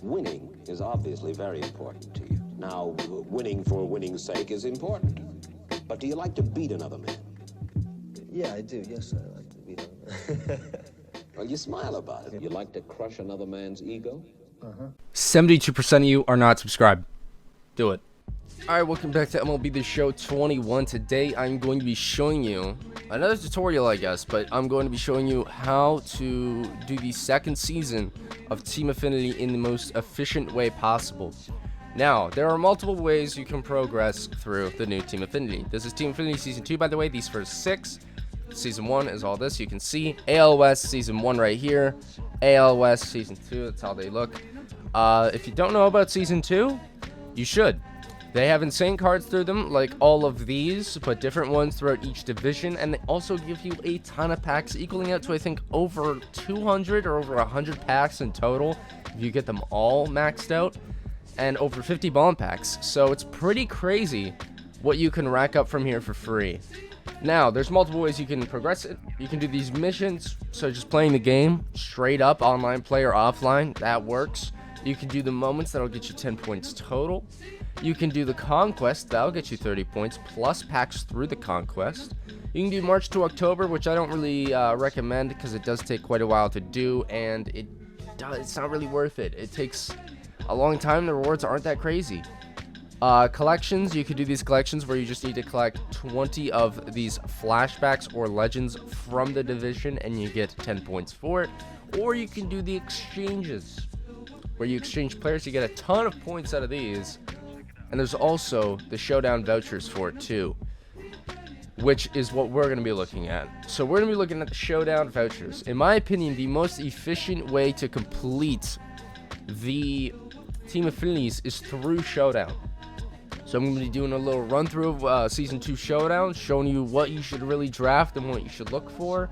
Winning is obviously very important to you. Now, winning for winning's sake is important. But do you like to beat another man? Yeah, I do. Yes, I like to beat him. Well, you smile about it. You like to crush another man's ego? 72% of you are not subscribed. Do it. Alright, welcome back to MLB The Show 21. Today I'm going to be showing you another tutorial, I guess, but I'm going to be showing you how to do the second season of Team Affinity in the most efficient way possible. Now, there are multiple ways you can progress through the new Team Affinity. This is Team Affinity Season 2, by the way. These first 6. Season 1 is all this. You can see AL West Season 1 right here. AL West Season 2, that's how they look. If you don't know about Season 2, you should. They have insane cards through them, like all of these, but different ones throughout each division, and they also give you a ton of packs, equaling out to, I think, over 200 or over 100 packs in total, if you get them all maxed out, and over 50 bomb packs. So it's pretty crazy what you can rack up from here for free. Now, there's multiple ways you can progress it. You can do these missions, so just playing the game, straight up, online play or offline, that works. You can do the moments, that'll get you 10 points total. You can do the conquest, that'll get you 30 points, plus packs through the conquest. You can do March to October, which I don't really recommend because it does take quite a while to do, and it's not really worth it. It takes a long time, the rewards aren't that crazy. Collections, you could do these collections where you just need to collect 20 of these flashbacks or legends from the division, and you get 10 points for it. Or you can do the exchanges, where you exchange players, you get a ton of points out of these. And there's also the showdown vouchers for it too, which is what we're going to be looking at. So we're going to be looking at the showdown vouchers. In my opinion, the most efficient way to complete the Team Affinities is through showdown. So I'm going to be doing a little run through of Season 2 Showdown, showing you what you should really draft and what you should look for,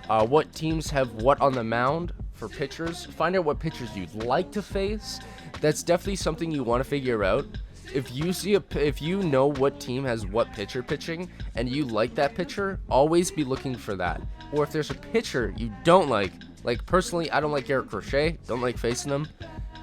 what teams have what on the mound for pitchers, find out what pitchers you'd like to face. That's definitely something you want to figure out. If you know what team has what pitcher pitching and you like that pitcher, always be looking for that. Or if there's a pitcher you don't like personally, I don't like Eric Crochet, don't like facing him.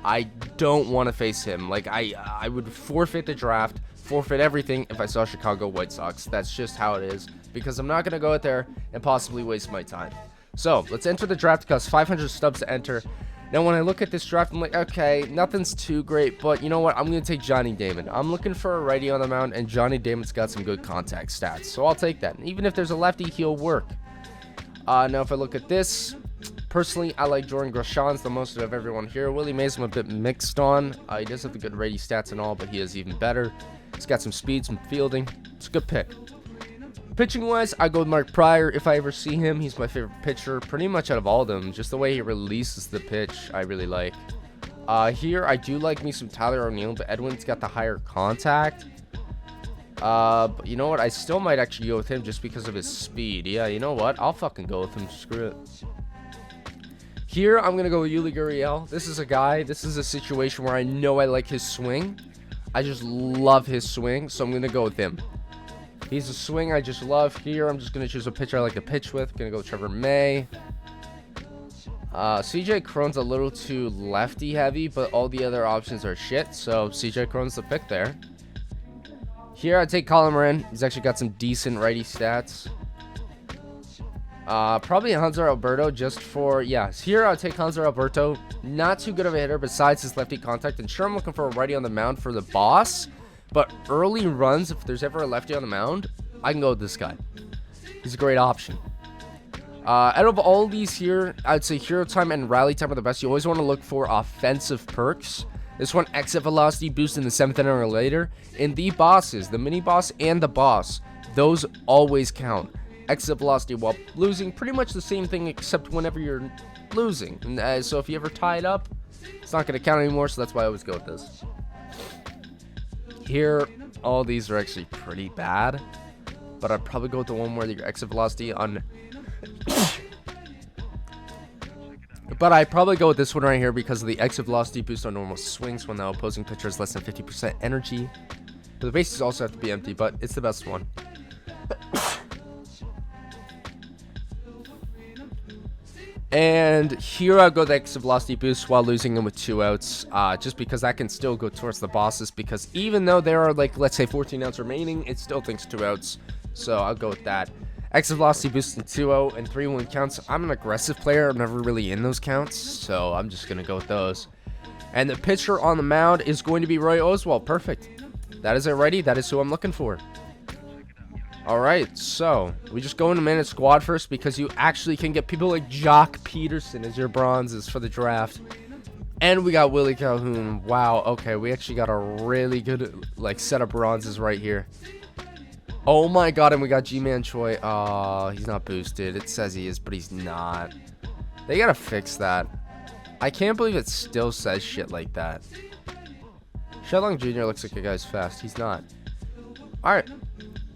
I don't want to face him. Like I would forfeit the draft, forfeit everything if I saw Chicago White Sox. That's just how it is, because I'm not going to go out there and possibly waste my time. So let's enter the draft. It costs 500 stubs to enter. Now, when I look at this draft, I'm like, okay, nothing's too great, but you know what? I'm going to take Johnny Damon. I'm looking for a righty on the mound, and Johnny Damon's got some good contact stats, so I'll take that. And even if there's a lefty, he'll work. Now, if I look at this, personally, I like Jordan Groshans the most out of everyone here. Willie Mays, I'm a bit mixed on. He does have the good righty stats and all, but he is even better. He's got some speed, some fielding. It's a good pick. Pitching-wise, I go with Mark Pryor. If I ever see him, he's my favorite pitcher pretty much out of all of them. Just the way he releases the pitch, I really like. Here, I do like me some Tyler O'Neill, but Edwin's got the higher contact. But you know what? I still might actually go with him just because of his speed. Yeah, you know what? I'll fucking go with him. Screw it. Here, I'm going to go with Yuli Gurriel. This is a situation where I know I like his swing. I just love his swing, so I'm going to go with him. He's a swing I just love. Here, I'm just going to choose a pitcher I like to pitch with. Going to go with Trevor May. CJ Cron's a little too lefty heavy, but all the other options are shit. So CJ Cron's the pick there. Here, I take Colin Moran. He's actually got some decent righty stats. Probably Hanser Alberto just for, here I'll take Hanser Alberto. Not too good of a hitter besides his lefty contact. And sure, I'm looking for a righty on the mound for the boss. But early runs, if there's ever a lefty on the mound, I can go with this guy. He's a great option. Out of all these here, I'd say Hero Time and Rally Time are the best. You always want to look for offensive perks. This one, exit velocity boost in the 7th inning or later. And the bosses, the mini boss and the boss, those always count. Exit velocity while losing, pretty much the same thing except whenever you're losing. And, so if you ever tie it up, it's not going to count anymore, so that's why I always go with this. Here, all these are actually pretty bad, but I'd probably go with the one where your exit velocity on... But I'd probably go with this one right here because of the exit velocity boost on normal swings when the opposing pitcher is less than 50% energy. But the bases also have to be empty, but it's the best one. And here I'll go the extra velocity boost while losing them with 2 outs, just because that can still go towards the bosses, because even though there are, like, let's say 14 outs remaining, it still thinks 2 outs, so I'll go with that. Extra velocity boost in 2-0 and 3-1 counts. I'm an aggressive player. I'm never really in those counts, so I'm just going to go with those. And the pitcher on the mound is going to be Roy Oswalt. Perfect. That is a righty. That is who I'm looking for. All right, so we just go into minute squad first because you actually can get people like Jock Peterson as your bronzes for the draft. And we got Willie Calhoun. Wow, okay, we actually got a really good like set of bronzes right here. Oh my god, and we got G-Man Choi. He's not boosted. It says he is, but he's not. They gotta fix that. I can't believe it still says shit like that. Shedlong Jr. looks like a guy's fast. He's not. Alright.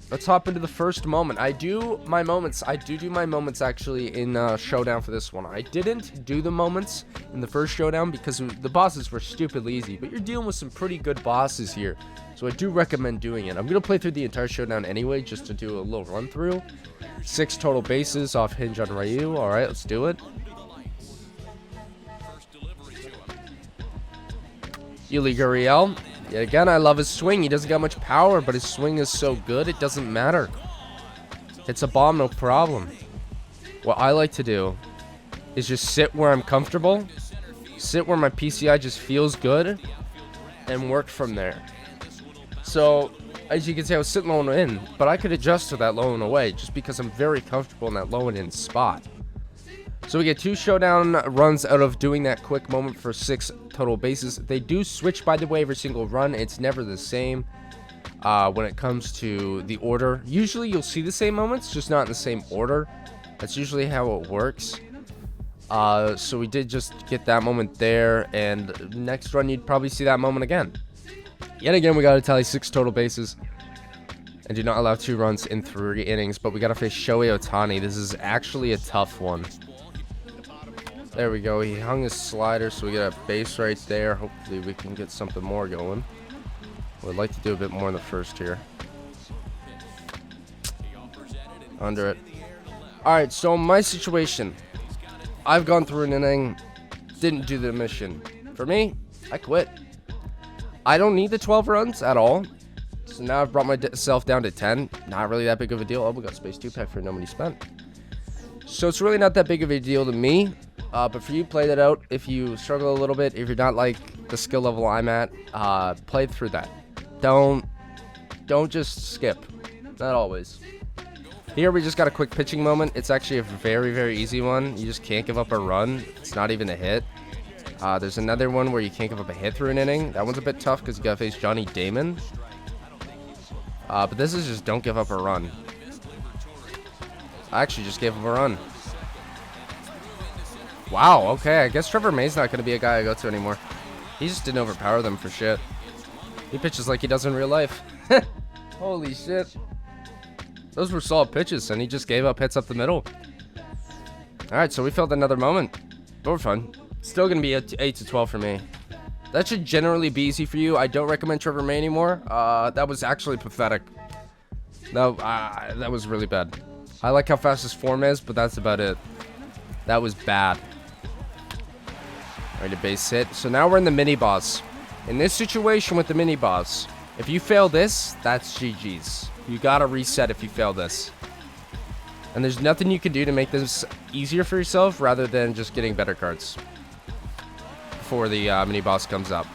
Let's hop into the first moment. I do my moments actually in Showdown for this one. I didn't do the moments in the first Showdown because the bosses were stupidly easy. But you're dealing with some pretty good bosses here. So I do recommend doing it. I'm going to play through the entire Showdown anyway just to do a little run through. 6 total bases off Hinge on Ryu. Alright, let's do it. Yuli Gurriel. Yet again, I love his swing. He doesn't got much power, but his swing is so good, it doesn't matter. It's a bomb, no problem. What I like to do is just sit where I'm comfortable, sit where my PCI just feels good, and work from there. So, as you can see, I was sitting low and in, but I could adjust to that low and away just because I'm very comfortable in that low and in spot. So we get 2 Showdown runs out of doing that quick moment for 6 total bases. They do switch, by the way, every single run. It's never the same when it comes to the order. Usually you'll see the same moments, just not in the same order. That's usually how it works. So we did just get that moment there, and next run you'd probably see that moment again. Yet again, we got to tally 6 total bases and do not allow 2 runs in 3 innings, but we got to face Shohei Ohtani. This is actually a tough one. There we go. He hung his slider, so we get a base right there. Hopefully we can get something more going. Would like to do a bit more in the first here. Under it. Alright, so my situation. I've gone through an inning. Didn't do the mission. For me, I quit. I don't need the 12 runs at all. So now I've brought myself down to 10. Not really that big of a deal. Oh, we got space 2 pack for no money spent. So it's really not that big of a deal to me. But for you, play that out. If you struggle a little bit, if you're not like the skill level I'm at, play through that. Don't just skip. Not always. Here we just got a quick pitching moment. It's actually a very, very easy one. You just can't give up a run. It's not even a hit. There's another one where you can't give up a hit through an inning. That one's a bit tough because you gotta face Johnny Damon. But this is just don't give up a run. I actually just gave up a run. Wow, okay, I guess Trevor May's not going to be a guy I go to anymore. He just didn't overpower them for shit. He pitches like he does in real life. Holy shit. Those were solid pitches, and he just gave up hits up the middle. Alright, so we filled another moment. But we're fun. Still going to be 8 to 12 for me. That should generally be easy for you. I don't recommend Trevor May anymore. That was actually pathetic. That was really bad. I like how fast his form is, but that's about it. That was bad. Alright, a base hit. So now we're in the mini-boss. In this situation with the mini-boss, if you fail this, that's GG's. You gotta reset if you fail this. And there's nothing you can do to make this easier for yourself rather than just getting better cards before the mini-boss comes up.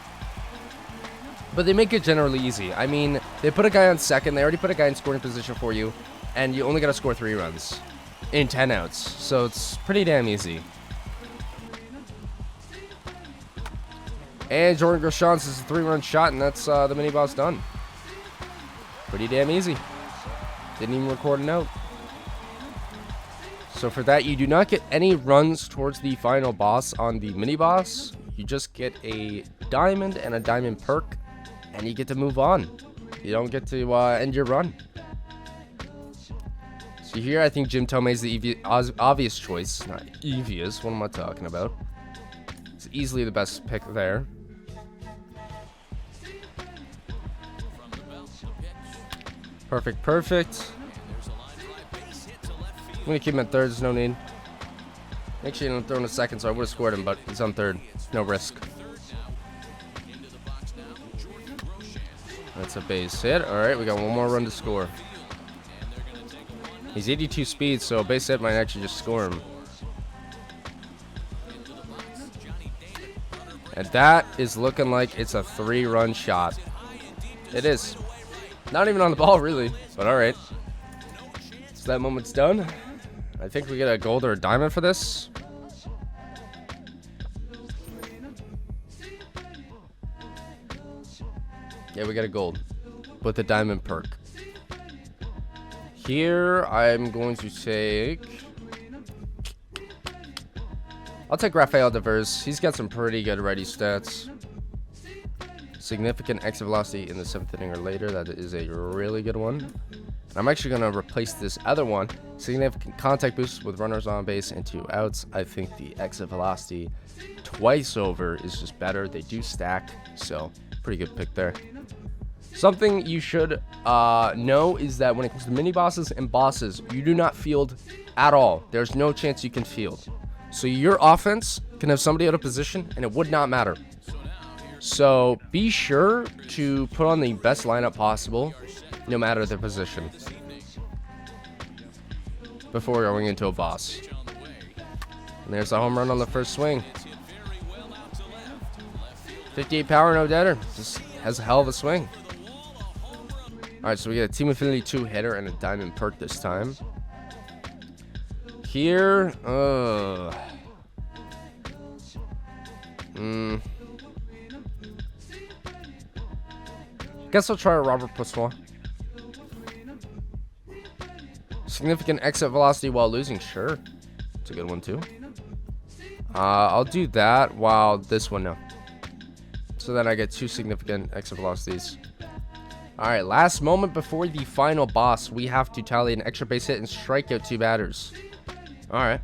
But they make it generally easy. I mean, they put a guy on second. They already put a guy in scoring position for you. And you only gotta score 3 runs in 10 outs. So it's pretty damn easy. And Jordan Groshans is a 3-run shot, and that's the mini-boss done. Pretty damn easy. Didn't even record a note. So for that, you do not get any runs towards the final boss on the mini-boss. You just get a diamond and a diamond perk, and you get to move on. You don't get to end your run. So here, I think Jim Tomei is the obvious choice. Not evious. What am I talking about? It's easily the best pick there. Perfect, perfect. I'm going to keep him at third. There's no need. Actually, I'm throwing a second, so I would have scored him, but he's on third. No risk. That's a base hit. All right, we got one more run to score. He's 82 speed, so base hit might actually just score him. And that is looking like it's a 3-run shot. It is. Not even on the ball, really, but all right. So that moment's done. I think we get a gold or a diamond for this. Yeah, we got a gold with the diamond perk. Here, I'm going to take... I'll take Rafael Devers. He's got some pretty good ready stats. Significant exit velocity in the 7th inning or later. That is a really good one. And I'm actually going to replace this other one. Significant contact boost with runners on base and 2 outs. I think the exit velocity twice over is just better. They do stack, so pretty good pick there. Something you should know is that when it comes to mini bosses and bosses, you do not field at all. There's no chance you can field. So your offense can have somebody out of position, and it would not matter. So be sure to put on the best lineup possible, no matter the position, before going into a boss. And there's a home run on the first swing. 58 power, no deader. Just has a hell of a swing. Alright, so we get a Team Affinity 2 hitter and a diamond perk this time. Here, guess I'll try a Robert Poisson. Significant exit velocity while losing, sure. It's a good one too. I'll do that while this one, no. So then I get 2 significant exit velocities. Alright, last moment before the final boss. We have to tally an extra base hit and strike out 2 batters. Alright.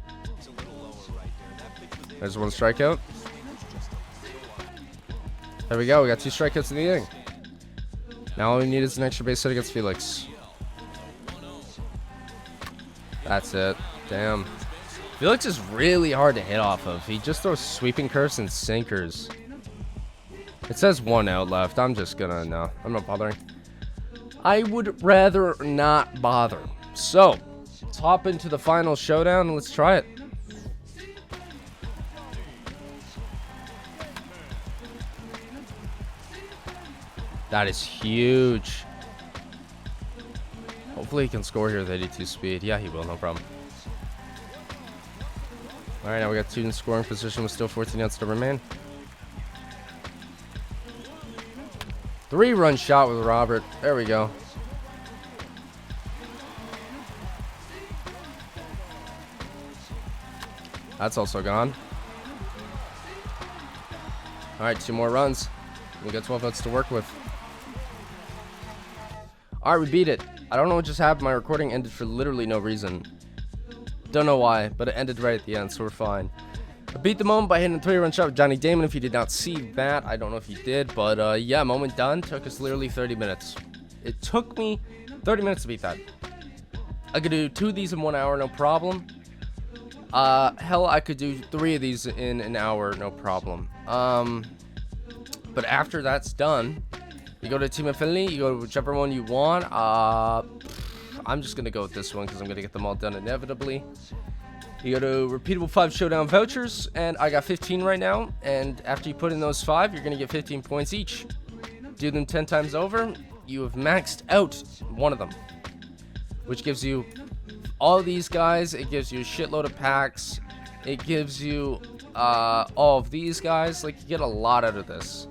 There's 1 strikeout. There we go. We got 2 strikeouts in the inning. Now all we need is an extra base hit against Felix. That's it. Damn. Felix is really hard to hit off of. He just throws sweeping curves and sinkers. It says 1 out left. I'm just gonna, no. I'm not bothering. I would rather not bother. So, let's hop into the final showdown and let's try it. That is huge. Hopefully he can score here with 82 speed. Yeah, he will, no problem. Alright, now we got 2 in scoring position with still 14 outs to remain. 3-run shot with Robert. There we go. That's also gone. Alright, 2 more runs. We got 12 outs to work with. Alright, we beat it. I don't know what just happened. My recording ended for literally no reason. Don't know why, but it ended right at the end, so we're fine. I beat the moment by hitting a 3-run shot with Johnny Damon. If you did not see that, I don't know if you did, but yeah, moment done. Took us literally 30 minutes. It took me 30 minutes to beat that. I could do 2 of these in 1 hour, no problem. Hell, I could do 3 of these in an hour, no problem. But after that's done, you go to Team Affinity, you go to whichever one you want. I'm just gonna go with this one because I'm gonna get them all done inevitably. You go to repeatable 5 showdown vouchers, and I got 15 right now. And after you put in those 5, you're gonna get 15 points each. Do them 10 times over, you have maxed out one of them, which gives you all these guys. It gives you a shitload of packs. It gives you all of these guys. Like, you get a lot out of this,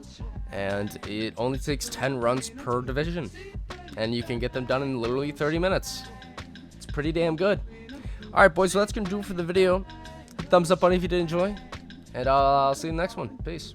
and it only takes 10 runs per division, and you can get them done in literally 30 minutes. It's pretty damn good. Alright, boys, so that's gonna do it for the video. Thumbs up on it if you did enjoy, and I'll see you in the next one. Peace.